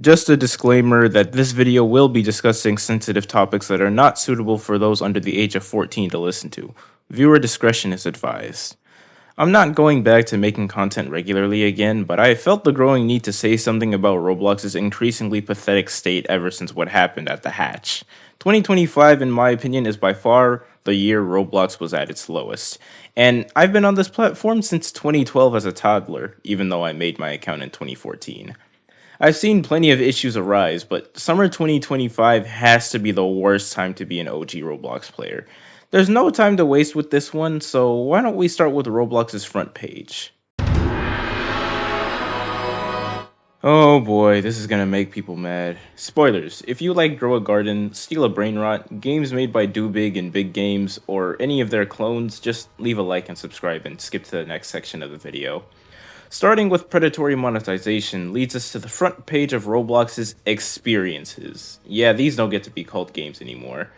Just a disclaimer that this video will be discussing sensitive topics that are not suitable for those under the age of 14 to listen to. Viewer discretion is advised. I'm not going back to making content regularly again, but I felt the growing need to say something about Roblox's increasingly pathetic state ever since what happened at the hatch. 2025, in my opinion, is by far the year Roblox was at its lowest. And I've been on this platform since 2012 as a toddler, even though I made my account in 2014. I've seen plenty of issues arise, but summer 2025 has to be the worst time to be an OG Roblox player. There's no time to waste with this one, so why don't we start with Roblox's front page? Oh boy, this is gonna make people mad. Spoilers, if you like Grow a Garden, Steal a Brain Rot, games made by Do Big and Big Games, or any of their clones, just leave a like and subscribe and skip to the next section of the video. Starting with predatory monetization leads us to the front page of Roblox's experiences. Yeah, these don't get to be called games anymore.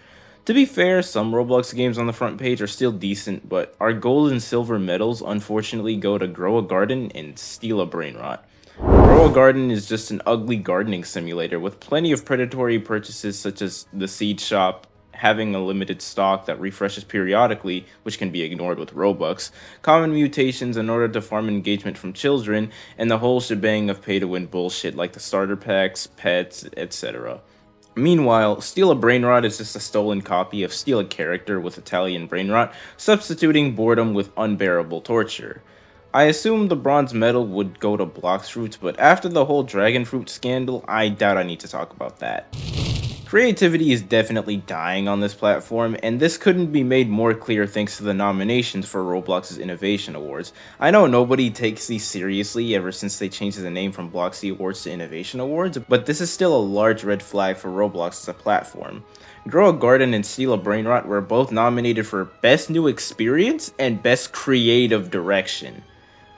To be fair, some Roblox games on the front page are still decent, but our gold and silver medals unfortunately go to Grow a Garden and Steal a Brain Rot. Grow a Garden is just an ugly gardening simulator with plenty of predatory purchases such as the seed shop, having a limited stock that refreshes periodically, which can be ignored with Robux, common mutations in order to farm engagement from children, and the whole shebang of pay-to-win bullshit like the starter packs, pets, etc. Meanwhile, Steal a Brain Rot is just a stolen copy of Steal a Character with Italian Brain Rot, substituting boredom with unbearable torture. I assumed the bronze medal would go to Blox Fruits, but after the whole Dragon Fruit scandal, I doubt I need to talk about that. Creativity is definitely dying on this platform, and this couldn't be made more clear thanks to the nominations for Roblox's Innovation Awards. I know nobody takes these seriously ever since they changed the name from Bloxy Awards to Innovation Awards, but this is still a large red flag for Roblox as a platform. Grow a Garden and Steal a Brain Rot were both nominated for Best New Experience and Best Creative Direction.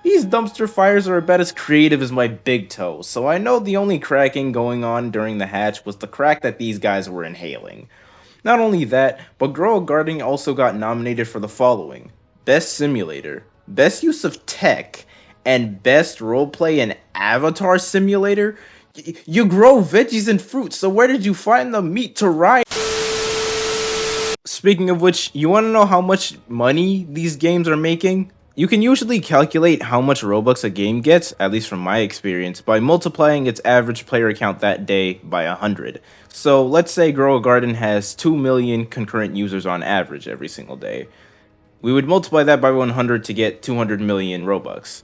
These dumpster fires are about as creative as my big toe, so I know the only cracking going on during the hatch was the crack that these guys were inhaling. Not only that, but Grow a Garden also got nominated for the following: Best Simulator, Best Use of Tech, and Best Roleplay and Avatar Simulator. You grow veggies and fruits, so where did you find the meat to ride? Speaking of which, you want to know how much money these games are making? You can usually calculate how much Robux a game gets, at least from my experience, by multiplying its average player count that day by 100. So let's say Grow a Garden has 2 million concurrent users on average every single day. We would multiply that by 100 to get 200 million Robux.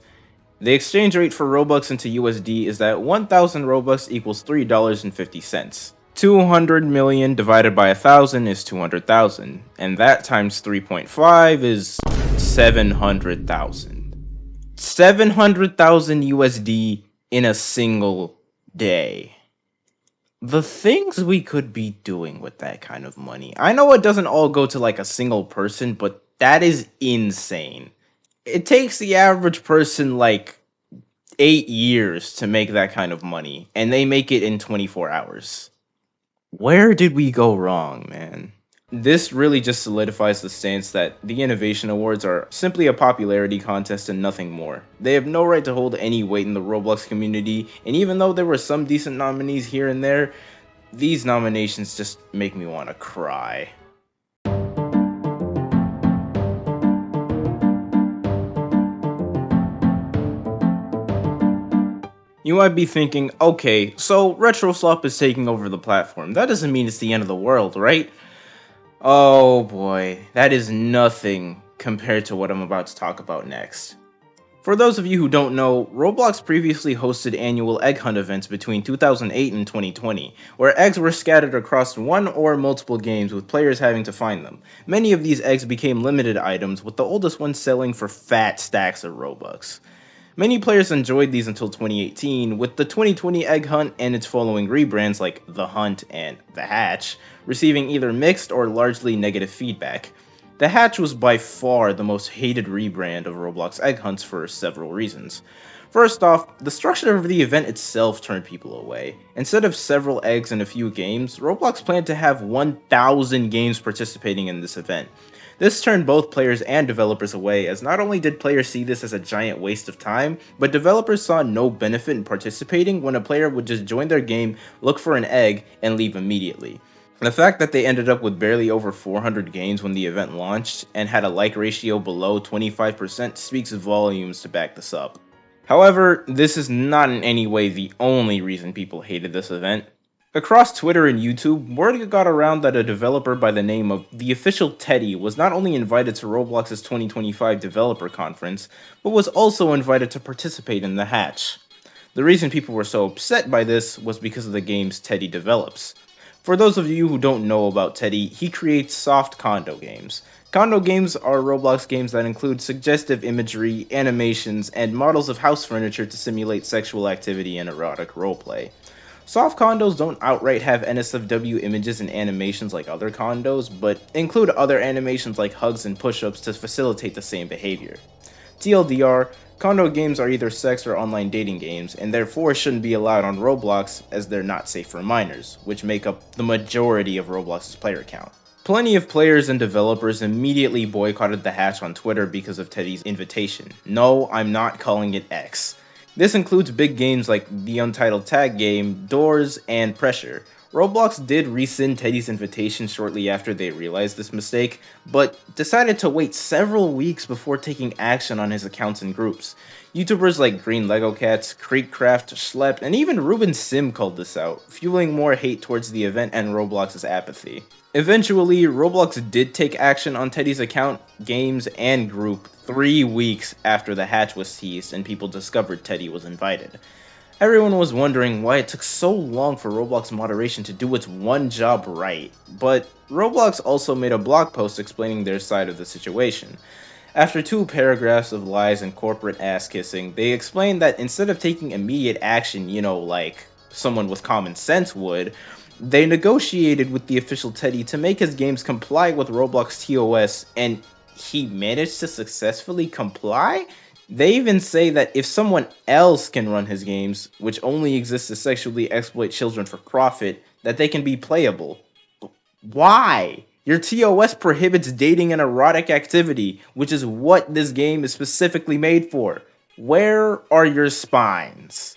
The exchange rate for Robux into USD is that 1,000 Robux equals $3.50. 200 million divided by 1,000 is 200,000, and that times 3.5 is 700,000. 700,000 USD in a single day. The things we could be doing with that kind of money. I know it doesn't all go to like a single person, but that is insane. It takes the average person like 8 years to make that kind of money, and they make it in 24 hours. Where did we go wrong, man? This really just solidifies the stance that the Innovation Awards are simply a popularity contest and nothing more. They have no right to hold any weight in the Roblox community, and even though there were some decent nominees here and there, these nominations just make me want to cry. You might be thinking, okay, so RetroSwap is taking over the platform. That doesn't mean it's the end of the world, right? Oh boy, that is nothing compared to what I'm about to talk about next. For those of you who don't know, Roblox previously hosted annual egg hunt events between 2008 and 2020, where eggs were scattered across one or multiple games with players having to find them. Many of these eggs became limited items, with the oldest ones selling for fat stacks of Robux. Many players enjoyed these until 2018, with the 2020 Egg Hunt and its following rebrands like The Hunt and The Hatch receiving either mixed or largely negative feedback. The Hatch was by far the most hated rebrand of Roblox Egg Hunts for several reasons. First off, the structure of the event itself turned people away. Instead of several eggs and a few games, Roblox planned to have 1,000 games participating in this event. This turned both players and developers away, as not only did players see this as a giant waste of time, but developers saw no benefit in participating when a player would just join their game, look for an egg, and leave immediately. The fact that they ended up with barely over 400 games when the event launched, and had a like ratio below 25% speaks volumes to back this up. However, this is not in any way the only reason people hated this event. Across Twitter and YouTube, word got around that a developer by the name of The Official Teddy was not only invited to Roblox's 2025 developer conference, but was also invited to participate in the hatch. The reason people were so upset by this was because of the games Teddy develops. For those of you who don't know about Teddy, he creates soft condo games. Condo games are Roblox games that include suggestive imagery, animations, and models of house furniture to simulate sexual activity and erotic roleplay. Soft condos don't outright have NSFW images and animations like other condos, but include other animations like hugs and push-ups to facilitate the same behavior. TLDR, condo games are either sex or online dating games, and therefore shouldn't be allowed on Roblox as they're not safe for minors, which make up the majority of Roblox's player count. Plenty of players and developers immediately boycotted the hatch on Twitter because of Teddy's invitation. No, I'm not calling it X. This includes big games like the Untitled Tag game, Doors, and Pressure. Roblox did rescind Teddy's invitation shortly after they realized this mistake, but decided to wait several weeks before taking action on his accounts and groups. YouTubers like Green Lego Cats, Creekcraft, Schlep, and even Ruben Sim called this out, fueling more hate towards the event and Roblox's apathy. Eventually, Roblox did take action on Teddy's account, games, and group 3 weeks after the hatch was teased and people discovered Teddy was invited. Everyone was wondering why it took so long for Roblox moderation to do its one job right, but Roblox also made a blog post explaining their side of the situation. After 2 paragraphs of lies and corporate ass-kissing, they explained that instead of taking immediate action, like someone with common sense would, they negotiated with the official Teddy to make his games comply with Roblox TOS, and he managed to successfully comply? They even say that if someone else can run his games, which only exist to sexually exploit children for profit, that they can be playable. Why? Your TOS prohibits dating and erotic activity, which is what this game is specifically made for. Where are your spines?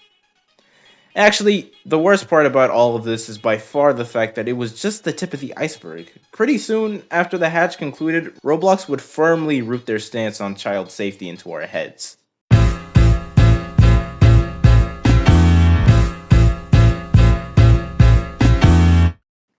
Actually, the worst part about all of this is by far the fact that it was just the tip of the iceberg. Pretty soon after the hatch concluded, Roblox would firmly root their stance on child safety into our heads.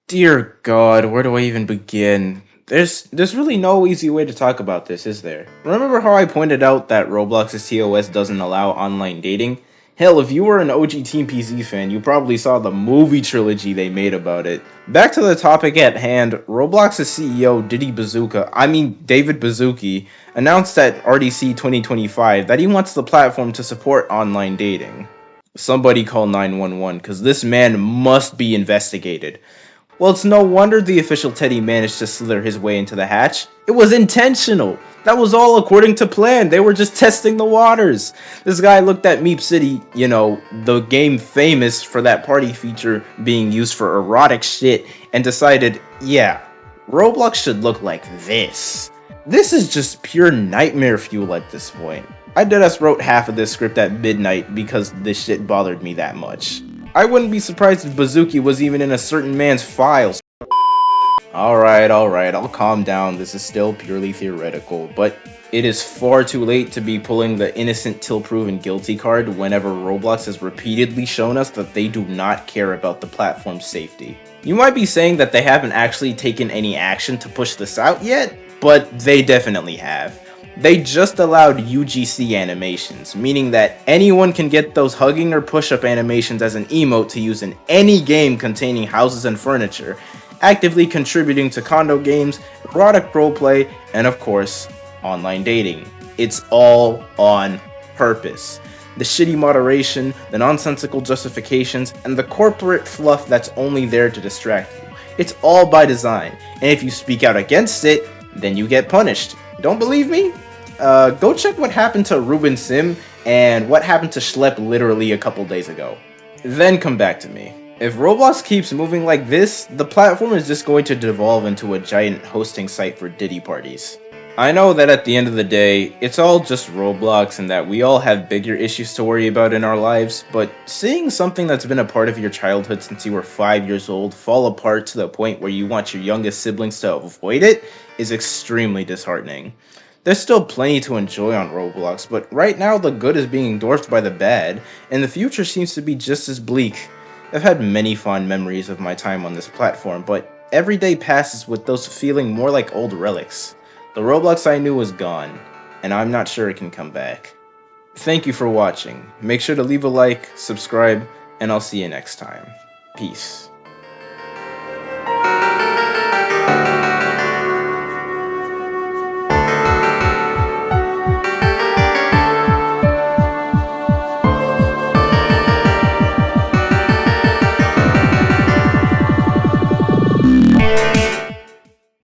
Dear God, where do I even begin? There's really no easy way to talk about this, is there? Remember how I pointed out that Roblox's TOS doesn't allow online dating? Hell, if you were an OG Team PC fan, you probably saw the movie trilogy they made about it. Back to the topic at hand, Roblox's CEO David Baszucki, announced at RDC 2025 that he wants the platform to support online dating. Somebody call 911, cause this man must be investigated. Well, it's no wonder the official Teddy managed to slither his way into the hatch. It was intentional. That was all according to plan. They were just testing the waters. This guy looked at Meep City, the game famous for that party feature being used for erotic shit, and decided, yeah, Roblox should look like this. This is just pure nightmare fuel at this point. I deadass wrote half of this script at midnight because this shit bothered me that much. I wouldn't be surprised if Baszucki was even in a certain man's files. Alright, I'll calm down. This is still purely theoretical, but it is far too late to be pulling the innocent till proven guilty card whenever Roblox has repeatedly shown us that they do not care about the platform's safety. You might be saying that they haven't actually taken any action to push this out yet, but they definitely have. They just allowed UGC animations, meaning that anyone can get those hugging or push-up animations as an emote to use in any game containing houses and furniture, actively contributing to condo games, erotic roleplay, and of course, online dating. It's all on purpose. The shitty moderation, the nonsensical justifications, and the corporate fluff that's only there to distract you. It's all by design, and if you speak out against it, then you get punished. Don't believe me? Go check what happened to Ruben Sim and what happened to Schlep literally a couple days ago. Then come back to me. If Roblox keeps moving like this, the platform is just going to devolve into a giant hosting site for Diddy parties. I know that at the end of the day, it's all just Roblox and that we all have bigger issues to worry about in our lives, but seeing something that's been a part of your childhood since you were 5 years old fall apart to the point where you want your youngest siblings to avoid it is extremely disheartening. There's still plenty to enjoy on Roblox, but right now the good is being dwarfed by the bad, and the future seems to be just as bleak. I've had many fond memories of my time on this platform, but every day passes with those feeling more like old relics. The Roblox I knew was gone, and I'm not sure it can come back. Thank you for watching. Make sure to leave a like, subscribe, and I'll see you next time. Peace.